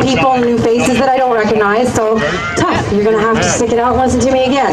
people, new faces that I don't recognize, so tough. You're gonna have to stick it out and listen to me again.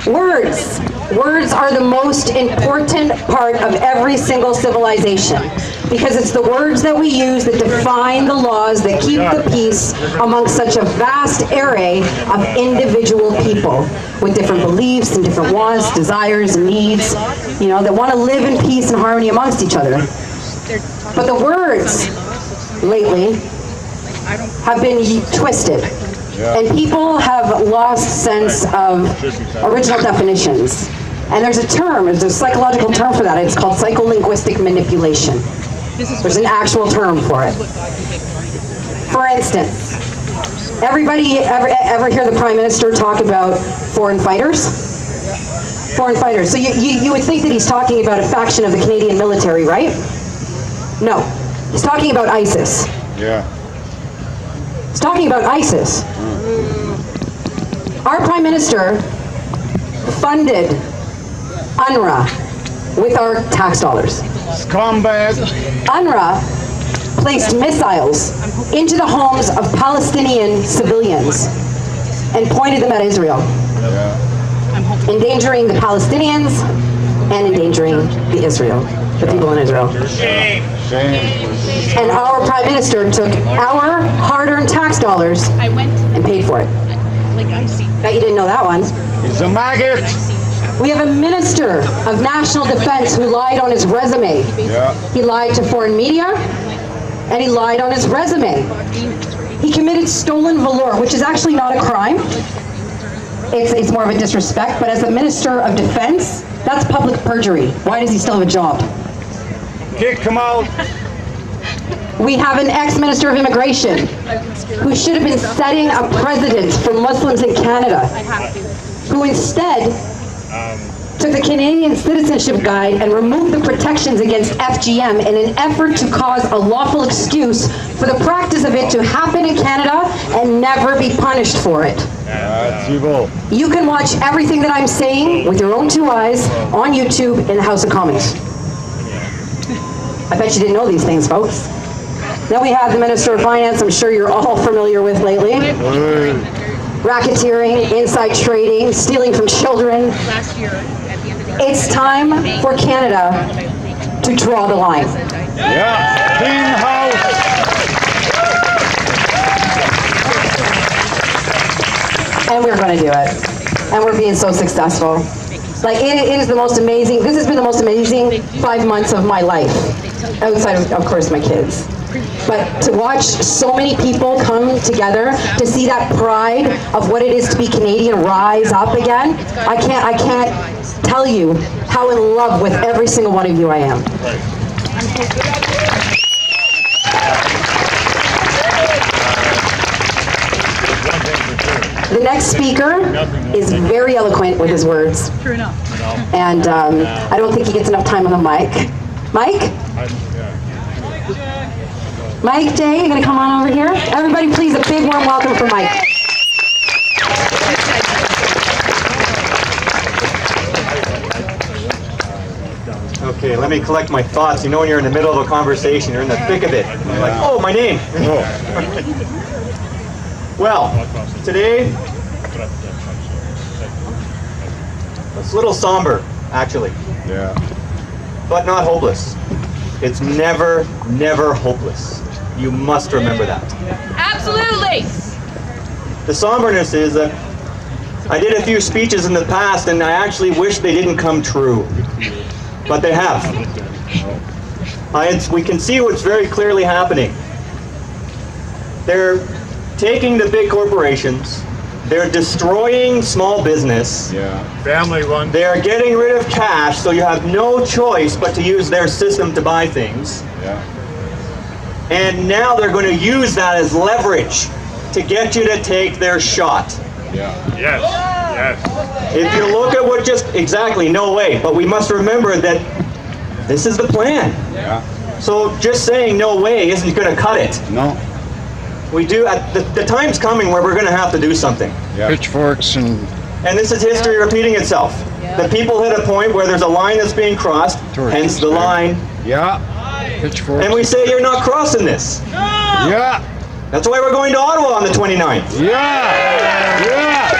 Words. Words are the most important part of every single civilization because it's the words that we use that define the laws that keep the peace amongst such a vast array of individual people with different beliefs and different wants, desires, and needs, you know, that want to live in peace and harmony amongst each other. But the words lately have been twisted. And people have lost sense of original definitions. And there's a term, there's a psychological term for that. It's called psycholinguistic manipulation. There's an actual term for it. For instance, everybody ever hear the Prime Minister talk about foreign fighters? Foreign fighters. So you would think that he's talking about a faction of the Canadian military, right? No. He's talking about ISIS. Yeah. He's talking about ISIS. Our Prime Minister funded UNRWA with our tax dollars. Scumbag. UNRWA placed missiles into the homes of Palestinian civilians and pointed them at Israel, endangering the Palestinians and endangering the people in Israel. Shame. And our Prime Minister took our hard-earned tax dollars and paid for it. Bet you didn't know that one. He's a maggot. We have a Minister of National Defense who lied on his resume. Yeah. He lied to foreign media, and he lied on his resume. He committed stolen valor, which is actually not a crime. It's more of a disrespect, but as a Minister of Defense, that's public perjury. Why does he still have a job? Kick him out. We have an ex-Minister of Immigration who should have been setting a precedent for Muslims in Canada, who instead took the Canadian Citizenship Guide and removed the protections against FGM in an effort to cause a lawful excuse for the practice of it to happen in Canada and never be punished for it. That's evil. You can watch everything that I'm saying with your own two eyes on YouTube in the House of Commons. I bet you didn't know these things, folks. Then we have the Minister of Finance, I'm sure you're all familiar with lately. Racketeering, inside trading, stealing from children. It's time for Canada to draw the line. Yeah. Clean house. And we're going to do it. And we're being so successful. Like, it is the most amazing, this has been the most amazing 5 months of my life. Outside of course, my kids. But to watch so many people come together, to see that pride of what it is to be Canadian rise up again, I can't tell you how in love with every single one of you I am. The next speaker is very eloquent with his words. True enough. And I don't think he gets enough time on the mic. Mike? Mike Day, you're going to come on over here? Everybody please, a big warm welcome for Mike. Okay, let me collect my thoughts. You know when you're in the middle of a conversation, you're in the thick of it. And you're like, oh, my name. Well, today, it's a little somber, actually. Yeah. But not hopeless. It's never, never hopeless. You must remember that. Absolutely. The somberness is that I did a few speeches in the past and I actually wish they didn't come true. But they have. We can see what's very clearly happening. They're taking the big corporations. They're destroying small business. Yeah. Family one. They're getting rid of cash, so you have no choice but to use their system to buy things. Yeah. And now they're going to use that as leverage to get you to take their shot. Yeah. Yes. Yes. If you look at what exactly, no way. But we must remember that this is the plan. Yeah. So just saying no way isn't going to cut it. No. We do, the time's coming where we're going to have to do something. Yeah. Pitchforks and this is history repeating itself. The people hit a point where there's a line that's being crossed, hence the line. yeah. Pitchforks. And we say, you're not crossing this. Yeah. That's why we're going to Ottawa on the 29th. Yeah. Yeah.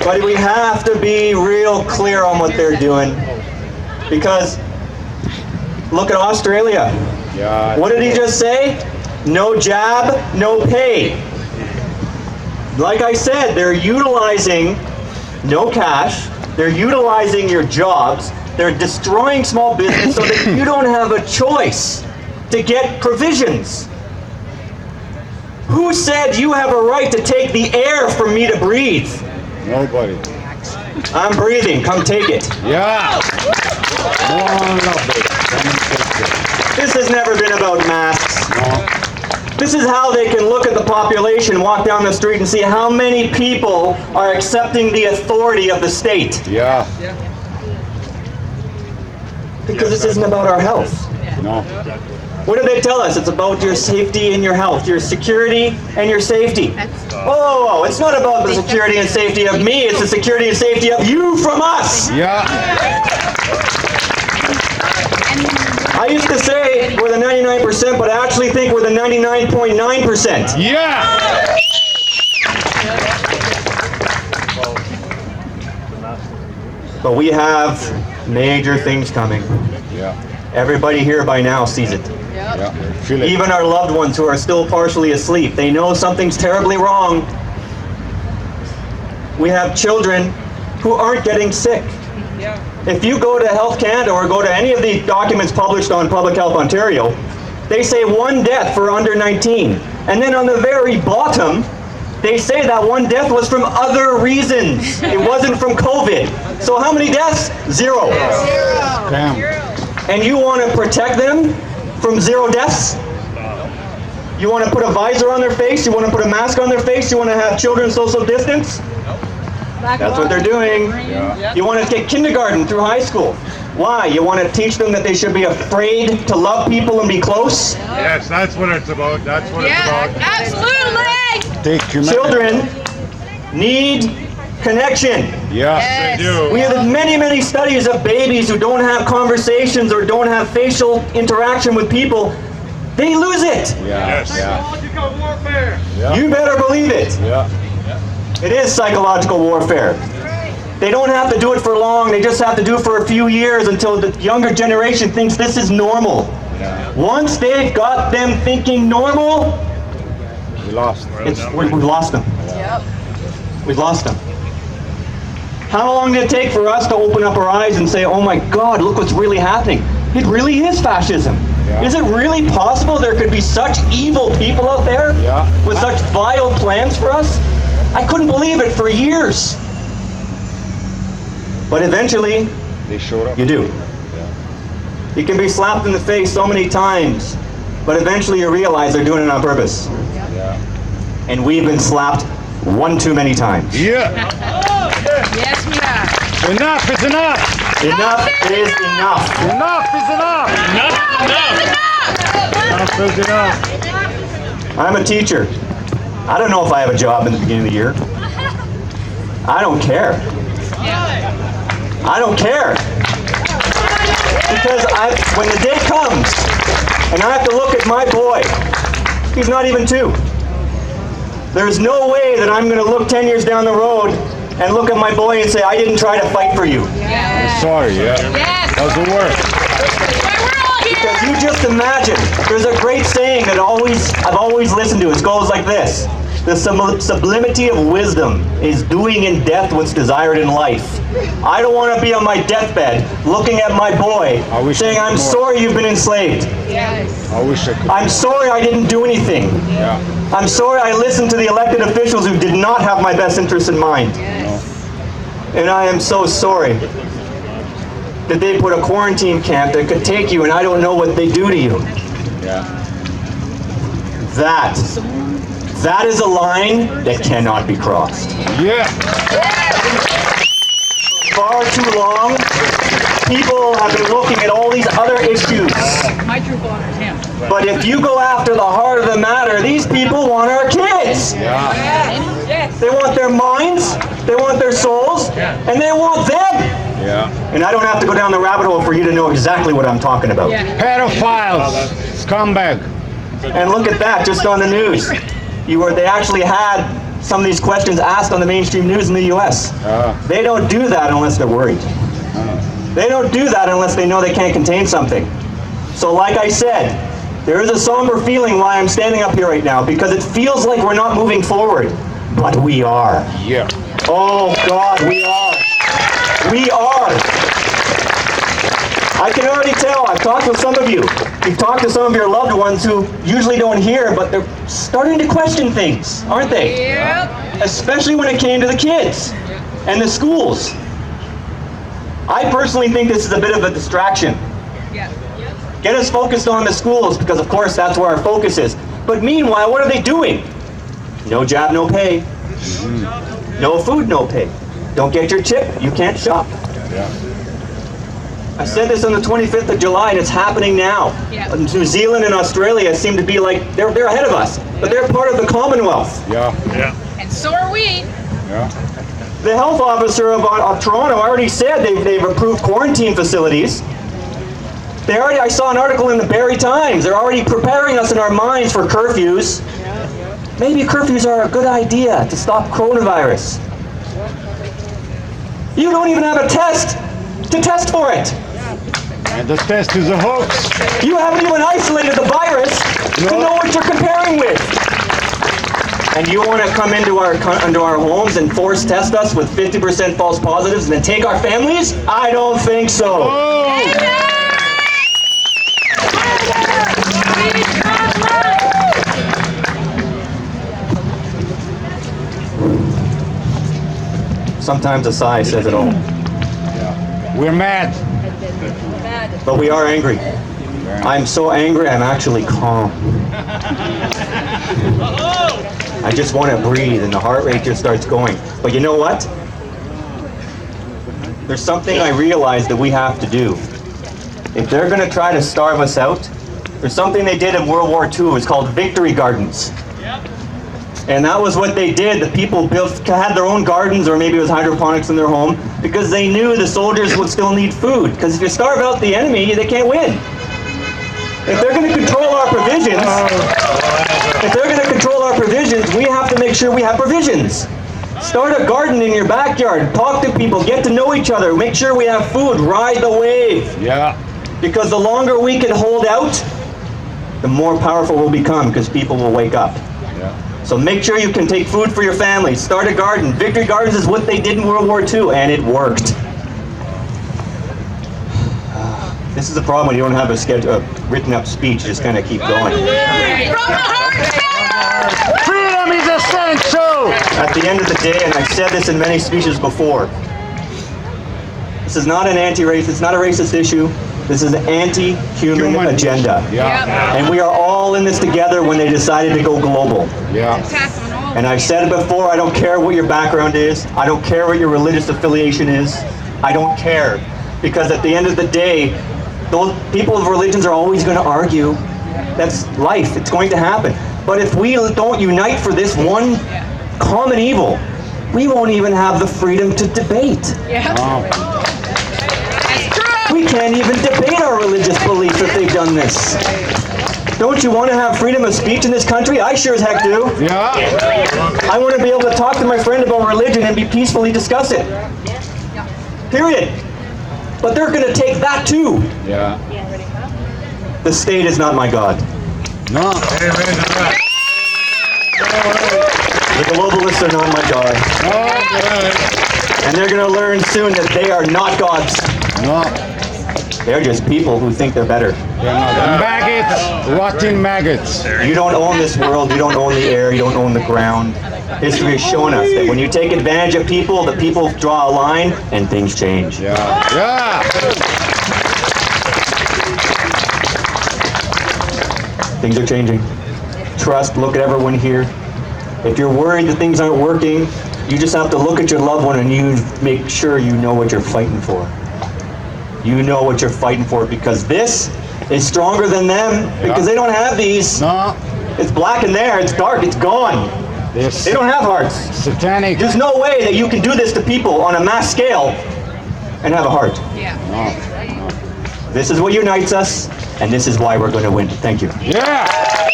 But we have to be real clear on what they're doing. Because look at Australia. Yeah. What did he just say? No jab, no pay. Like I said, they're utilizing no cash, they're utilizing your jobs, they're destroying small business so that you don't have a choice to get provisions. Who said you have a right to take the air from me to breathe? Nobody. I'm breathing, come take it. Yeah. Wonderful. This has never been about masks. No. This is how they can look at the population, walk down the street and see how many people are accepting the authority of the state. Yeah. Because this isn't about our health. No. What do they tell us? It's about your safety and your health, your security and your safety. Oh, it's not about the security and safety of me, it's the security and safety of you from us. Yeah. I used to say we're the 99%, but I actually think we're the 99.9%. Yeah. But we have major things coming. Yeah. Everybody here by now sees it. Yeah. Feel it. Even our loved ones who are still partially asleep, they know something's terribly wrong. We have children who aren't getting sick. If you go to Health Canada or go to any of the documents published on Public Health Ontario, they say 1 death for under 19. And then on the very bottom, they say that 1 death was from other reasons. It wasn't from COVID. So how many deaths? 0. Damn. And you want to protect them from 0 deaths? You want to put a visor on their face? You want to put a mask on their face? You want to have children social distance? That's what they're doing. Yeah. You want to get kindergarten through high school. Why? You want to teach them that they should be afraid to love people and be close? Yes, that's what it's about. That's what it's about. Absolutely! Take humanity. Children need connection. Yeah. They do. We have many, many studies of babies who don't have conversations or don't have facial interaction with people. They lose it. Yeah. Yes. Yeah. Warfare. Yeah. You better believe it. Yeah. It is psychological warfare. They don't have to do it for long. They just have to do it for a few years until the younger generation thinks this is normal. Yeah. Once they've got them thinking normal, We lost. we've lost them. We've lost them. How long did it take for us to open up our eyes and say, oh my God, look what's really happening? It really is fascism. Yeah. Is it really possible there could be such evil people out there Yeah. with such vile plans for us? I couldn't believe it for years. But eventually, They showed up. you do. Yeah. You can be slapped in the face so many times, but eventually you realize they're doing it on purpose. Yeah. And we've been slapped one too many times. Yeah. Yes, we are. Enough is enough. Enough is enough. Enough is enough. Enough is enough. I'm a teacher. I don't know if I have a job in the beginning of the year. I don't care. I don't care. Because when the day comes and I have to look at my boy, he's not even 2. There's no way that I'm going to look 10 years down the road and look at my boy and say, I didn't try to fight for you. Sorry, yeah. Yes. Doesn't work. We're all here. Because you just imagine, there's a great saying that I've always listened to. It goes like this. The sublimity of wisdom is doing in death what's desired in life. I don't want to be on my deathbed looking at my boy I wish saying, I could I'm more. sorry you've been enslaved. I wish I could. I'm sorry I didn't do anything. Yeah. I'm sorry I listened to the elected officials who did not have my best interests in mind. And I am so sorry that they put a quarantine camp that could take you and I don't know what they do to you. Yeah. That is a line that cannot be crossed. Yeah. Far too long, people have been looking at all these other issues. But if you go after the heart of the matter, these people want our kids. Yeah. Yes. They want their minds, they want their souls, and they want them. Yeah. And I don't have to go down the rabbit hole for you to know exactly what I'm talking about. Pedophiles. Scumbag. And look at that, just on the news. They actually had some of these questions asked on the mainstream news in the US. They don't do that unless they're worried. They don't do that unless they know they can't contain something. So like I said, there is a somber feeling why I'm standing up here right now, because it feels like we're not moving forward. But we are. Yeah. Oh God, we are. We are. I can already tell. I've talked with some of you. You've talked to some of your loved ones who usually don't hear, but they're starting to question things, aren't they? Yep. Especially when it came to the kids and the schools. I personally think this is a bit of a distraction. Yeah. Get us focused on the schools, because of course that's where our focus is. But meanwhile, what are they doing? No jab, no pay. No food, no pay. Don't get your chip, you can't shop. I said this on the 25th of July, and it's happening now. Yeah. New Zealand and Australia seem to be like, they're ahead of us, but they're part of the Commonwealth. Yeah. And so are we. Yeah. The health officer of Toronto already said they've approved quarantine facilities. I saw an article in the Barrie Times. They're already preparing us in our minds for curfews. Maybe curfews are a good idea to stop coronavirus. You don't even have a test to test for it. And the test is a hoax. You haven't even isolated the virus to know what you're comparing with. And you want to come into our homes and force test us with 50% false positives and then take our families? I don't think so. Oh! Sometimes a sigh says it all. We're mad. But we are angry. I'm so angry, I'm actually calm. I just want to breathe, and the heart rate just starts going. But you know what? There's something I realized that we have to do. If they're going to try to starve us out, there's something they did in World War II. It was called victory gardens. And that was what they did. The people had their own gardens, or maybe it was hydroponics in their home, because they knew the soldiers would still need food. Because if you starve out the enemy, they can't win. If they're going to control our provisions, we have to make sure we have provisions. Start a garden in your backyard. Talk to people. Get to know each other. Make sure we have food. Ride the wave. Yeah. Because the longer we can hold out, the more powerful we'll become, because people will wake up. Yeah. So make sure you can take food for your family. Start a garden. Victory Gardens is what they did in World War II, and it worked. This is the problem when you don't have a written up speech. Just kind of keep going. From the heart. Freedom is essential. At the end of the day, and I've said this in many speeches before, this is not an anti-racist, it's not a racist issue. This is an anti-human agenda. Yeah. And we are all in this together when they decided to go global. Yeah. And I've said it before, I don't care what your background is. I don't care what your religious affiliation is. I don't care. Because at the end of the day, those people of religions are always going to argue. That's life. It's going to happen. But if we don't unite for this one common evil, we won't even have the freedom to debate. We can't even debate our religious beliefs if they've done this. Don't you want to have freedom of speech in this country? I sure as heck do. Yeah. I want to be able to talk to my friend about religion and peacefully discuss it. Period. But they're going to take that too. Yeah. The state is not my God. No. The globalists are not my God. And they're going to learn soon that they are not gods. No. They're just people who think they're better. Maggots. Rotten maggots. You don't own this world. You don't own the air. You don't own the ground. History has shown us that when you take advantage of people, the people draw a line and things change. Yeah. Yeah. Things are changing. Trust, look at everyone here. If you're worried that things aren't working, you just have to look at your loved one and you make sure you know what you're fighting for. You know what you're fighting for, because this is stronger than them, because they don't have these. No. It's black in there, it's dark, it's gone. This They don't have hearts. satanic. There's no way that you can do this to people on a mass scale and have a heart. Yeah. No. This is what unites us, and this is why we're going to win. Thank you. Yeah.